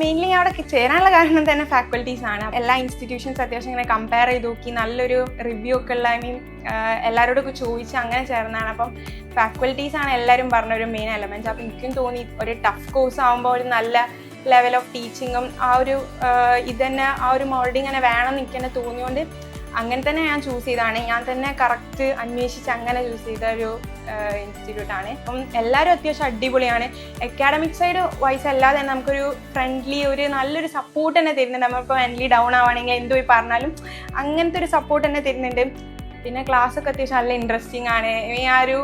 Mainly ഞാൻ അവിടെ ചേരാനുള്ള കാരണം തന്നെ ഫാക്കൽറ്റീസ് ആണ്. എല്ലാ ഇൻസ്റ്റിറ്റ്യൂഷൻസ് അത്യാവശ്യം ഇങ്ങനെ കമ്പയർ ചെയ്ത് നോക്കി നല്ലൊരു റിവ്യൂ ഒക്കെ ഉള്ള എല്ലാവരോടൊക്കെ ചോദിച്ച് അങ്ങനെ ചേർന്നതാണ്. അപ്പം ഫാക്കൽറ്റീസ് ആണ് എല്ലാവരും പറഞ്ഞൊരു മെയിൻ എലമെൻറ്റ്സ്. അപ്പം എനിക്കും തോന്നി ഒരു ടഫ് കോഴ്സ് ആകുമ്പോൾ ഒരു നല്ല ലെവൽ ഓഫ് ടീച്ചിങ്ങും ആ ഒരു ഇതന്നെ ആ ഒരു മോൾഡിങ് തന്നെ വേണം എന്ന് എനിക്ക് തന്നെ തോന്നിയോണ്ട് അങ്ങനെ തന്നെ ഞാൻ ചൂസ് ചെയ്തതാണ്. ഞാൻ തന്നെ കറക്റ്റ് അന്വേഷിച്ച് അങ്ങനെ ചൂസ് ചെയ്ത ഒരു ഇൻസ്റ്റിറ്റ്യൂട്ടാണ്. അപ്പം എല്ലാവരും അത്യാവശ്യം അടിപൊളിയാണ്. അക്കാഡമിക് സൈഡ് വൈസ് അല്ലാതെ തന്നെ നമുക്കൊരു ഫ്രണ്ട്ലി ഒരു നല്ലൊരു സപ്പോർട്ട് തന്നെ തരുന്നുണ്ട്. നമ്മളിപ്പോൾ മെൻ്റലി ഡൗൺ ആവുകയാണെങ്കിൽ എന്ത് പോയി പറഞ്ഞാലും അങ്ങനത്തെ ഒരു സപ്പോർട്ട് തന്നെ തരുന്നുണ്ട്. പിന്നെ ക്ലാസ്സൊക്കെ അത്യാവശ്യം നല്ല ഇൻട്രസ്റ്റിംഗ് ആണ്. ആ ഒരു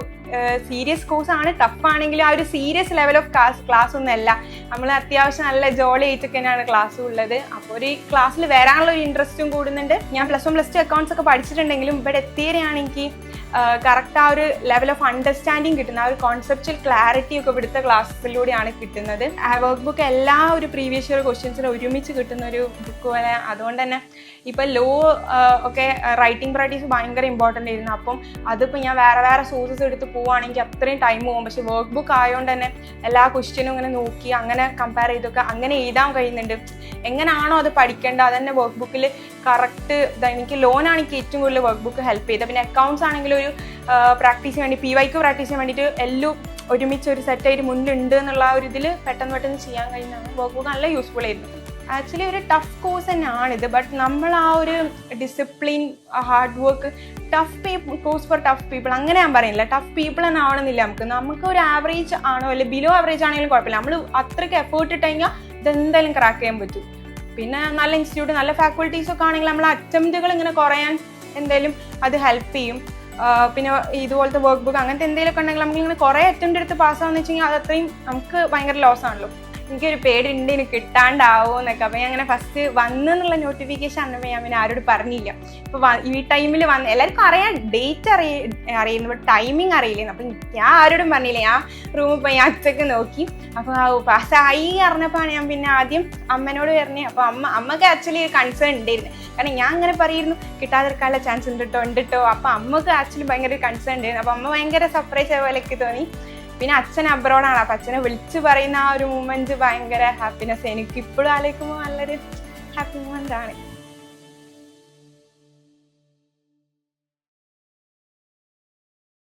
സീരിയസ് കോഴ്സാണ്, ടഫാണെങ്കിലും ആ ഒരു സീരിയസ് ലെവൽ ഓഫ് ക്ലാസ് ഒന്നുമല്ല. നമ്മൾ അത്യാവശ്യം നല്ല ജോളി ആയിട്ടൊക്കെ തന്നെയാണ് ക്ലാസ് ഉള്ളത്. അപ്പോൾ ഒരു ക്ലാസ്സിൽ വരാനുള്ള ഒരു ഇൻട്രസ്റ്റും കൂടുന്നുണ്ട്. ഞാൻ +1 +2 അക്കൗണ്ട്സ് ഒക്കെ പഠിച്ചിട്ടുണ്ടെങ്കിലും ഇവിടെ എത്തിയവരെയാണ് എനിക്ക് കറക്റ്റ് ആ ഒരു ലെവൽ ഓഫ് അണ്ടർസ്റ്റാൻഡിങ് കിട്ടുന്നത്. ആ ഒരു കോൺസെപ്ച്വൽ ക്ലാരിറ്റി ഒക്കെ ഇവിടുത്തെ ക്ലാസ്സിലൂടെയാണ് കിട്ടുന്നത്. ആ വർക്ക് ബുക്ക് എല്ലാ ഒരു പ്രീവിയസ് ഇയർ ക്വസ്റ്റ്യൻസിനും ഒരുമിച്ച് കിട്ടുന്ന ഒരു ബുക്ക് പോലെ. അതുകൊണ്ട് തന്നെ ഇപ്പം ലോ ഒക്കെ റൈറ്റിംഗ് പ്രാക്ടീസ് ഭയങ്കര ഇമ്പോർട്ടൻ്റ് ആയിരുന്നു. അപ്പം അതിപ്പോൾ ഞാൻ വേറെ സോഴ്സസ് എടുത്ത് പോവുകയാണെങ്കിൽ അത്രയും ടൈം പോകും. പക്ഷെ വർക്ക് ബുക്ക് ആയതുകൊണ്ട് തന്നെ എല്ലാ ക്വസ്റ്റ്യനും ഇങ്ങനെ നോക്കി അങ്ങനെ കമ്പയർ ചെയ്തൊക്കെ അങ്ങനെ എഴുതാൻ കഴിയുന്നുണ്ട്. എങ്ങനെയാണോ അത് പഠിക്കേണ്ടത് അതന്നെ വർക്ക് ബുക്കിൽ കറക്റ്റ്. എനിക്ക് ലോണാണ് എനിക്ക് ഏറ്റവും കൂടുതൽ വർക്ക് ബുക്ക് ഹെൽപ്പ് ചെയ്തത്. പിന്നെ അക്കൗണ്ട്സ് ആണെങ്കിൽ ഒരു പ്രാക്ടീസിന് വേണ്ടി PYQ പ്രാക്ടീസ് ചെയ്യാൻ വേണ്ടിയിട്ട് എല്ലാം ഒരുമിച്ച് ഒരു സെറ്റായിട്ട് മുന്നിലുണ്ട് എന്നുള്ള ഒരു ഇതിൽ പെട്ടെന്ന് ചെയ്യാൻ കഴിയുന്നതാണ്. വർക്ക് ബുക്ക് നല്ല യൂസ്ഫുൾ ആയിരുന്നു. ആക്ച്വലി ഒരു ടഫ് കോഴ്സ് തന്നെയാണിത്. ബട്ട് നമ്മൾ ആ ഒരു discipline, hard work, course for tough people അങ്ങനെ ഞാൻ പറയുന്നില്ല. ടഫ് പീപ്പിൾ തന്നെ ആവണമെന്നില്ല. നമുക്ക് ഒരു ആവറേജ് ആണോ അല്ലെങ്കിൽ ബിലോ ആവറേജ് ആണെങ്കിലും കുഴപ്പമില്ല. നമ്മൾ അത്രയ്ക്ക് എഫേർട്ട് ഇട്ട് കഴിഞ്ഞാൽ ഇതെന്തായാലും ക്രാക്ക് ചെയ്യാൻ പറ്റും. പിന്നെ നല്ല ഇൻസ്റ്റിറ്റ്യൂട്ട്, നല്ല ഫാക്കൽറ്റീസൊക്കെ ആണെങ്കിൽ നമ്മൾ അറ്റംപ്റ്റുകൾ ഇങ്ങനെ കുറയാൻ എന്തായാലും അത് ഹെൽപ്പ് ചെയ്യും. പിന്നെ ഇതുപോലത്തെ വർക്ക് ബുക്ക് അങ്ങനത്തെ എന്തെങ്കിലുമൊക്കെ ഉണ്ടെങ്കിൽ നമുക്കിങ്ങനെ കുറേ അറ്റംപ്റ്റ് എടുത്ത് പാസ്സാവുന്ന വെച്ച് കഴിഞ്ഞാൽ അത് അത്രയും നമുക്ക് ഭയങ്കര ലോസ് ആണല്ലോ. എനിക്കൊരു പേടിയുണ്ട് എനിക്ക് കിട്ടാണ്ടാവോ എന്നൊക്കെ. അപ്പോൾ ഞാൻ അങ്ങനെ ഫസ്റ്റ് വന്നെന്നുള്ള നോട്ടിഫിക്കേഷൻ അറിഞ്ഞപ്പോൾ ഞാൻ പിന്നെ ആരോട് പറഞ്ഞില്ല. ഇപ്പോൾ ഈ ടൈമിൽ വന്ന് എല്ലാവർക്കും അറിയാൻ ഡേറ്റ് അറിയുന്നു, ബട്ട് ടൈമിങ് അറിയില്ലെന്ന്. അപ്പം ഞാൻ ആരോടും പറഞ്ഞില്ല. ഞാൻ റൂമിൽ പോയി അച്ഛക്ക് നോക്കി. അപ്പോൾ പാസ്സായി അറിഞ്ഞപ്പോൾ ഞാൻ പിന്നെ ആദ്യം അമ്മനോട് പറഞ്ഞു. അപ്പോൾ അമ്മക്ക് ആക്ച്വലി കൺസേൺ ഉണ്ടായിരുന്നു. കാരണം ഞാൻ അങ്ങനെ പറയുന്നു കിട്ടാതിരിക്കാനുള്ള ചാൻസ് ഉണ്ട് കേട്ടോ. അപ്പോൾ അമ്മക്ക് ആക്ച്വലി ഭയങ്കര കൺസേൺ ഉണ്ടായിരുന്നു. അപ്പോൾ അമ്മ ഭയങ്കര സർപ്രൈസ് ആയ പോലെയൊക്കെ തോന്നി. പിന്നെ അച്ഛൻ അബ്രോഡാണ്. അപ്പം അച്ഛനെ വിളിച്ച് പറയുന്ന ആ ഒരു മൂമെൻറ്റ് ഭയങ്കര ഹാപ്പിനെസ്. എനിക്കിപ്പോഴും ആലോചിക്കുമ്പോൾ നല്ലൊരു ഹാപ്പി മൂമെൻ്റ് ആണ്.